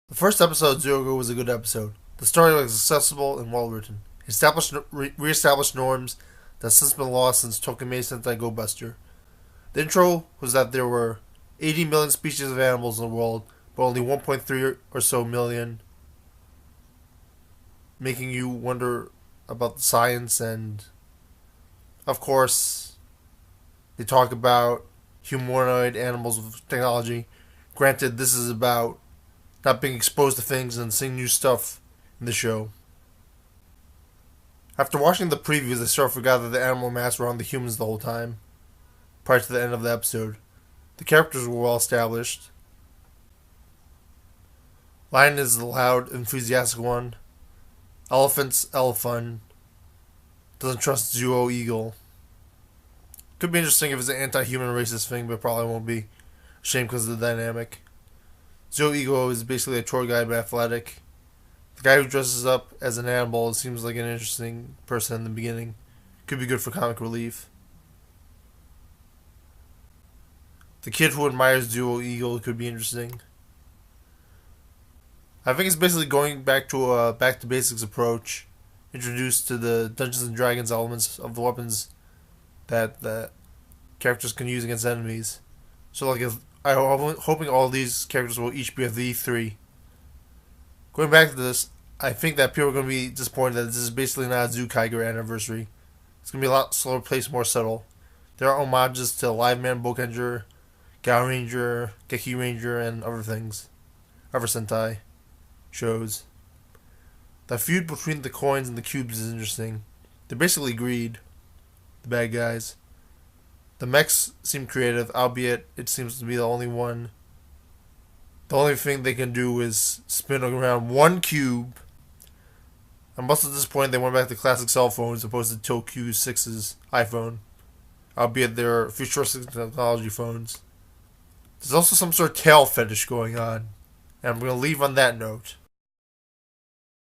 The first episode of Zyuohger was a good episode. The story was accessible and well written. It re-established norms that have since been lost since Tokimei Sentai Go Buster. The intro was that there were 80 million species of animals in the world, but only 1.3 or so million, making you wonder about the science. And of course, they talk about humanoid animals with technology. Granted, this is about not being exposed to things and seeing new stuff in the show. After watching the previews, I sort of forgot that the animal masks were on the humans the whole time, prior to the end of the episode. The characters were well established. Lion is the loud, enthusiastic one. Elephant's elephant. Doesn't trust Zyuohger. Could be interesting if it's an anti-human racist thing, but probably won't be. Shame because of the dynamic. Zyuohger is basically a tour guide but athletic. The guy who dresses up as an animal seems like an interesting person in the beginning. Could be good for comic relief. The kid who admires Zyuohger could be interesting. I think it's basically going back to a back to basics approach, introduced to the Dungeons and Dragons elements of the weapons that the characters can use against enemies. So like, I'm hoping all these characters will each be a V3. Going back to this, I think that people are going to be disappointed that this is basically not a Zyuohger anniversary. It's going to be a lot slower paced, more subtle. There are homages to Live Man Bokenger, Gao Ranger, Geki Ranger, and other things. Other Sentai shows. The feud between the coins and the cubes is interesting. They're basically greed, the bad guys. The mechs seem creative, albeit it seems to be the only one. The only thing they can do is spin around one cube. I'm also disappointed they went back to classic cell phones opposed to Tokyo 6's iPhone, albeit they're futuristic technology phones. There's also some sort of tail fetish going on, and I'm going to leave on that note.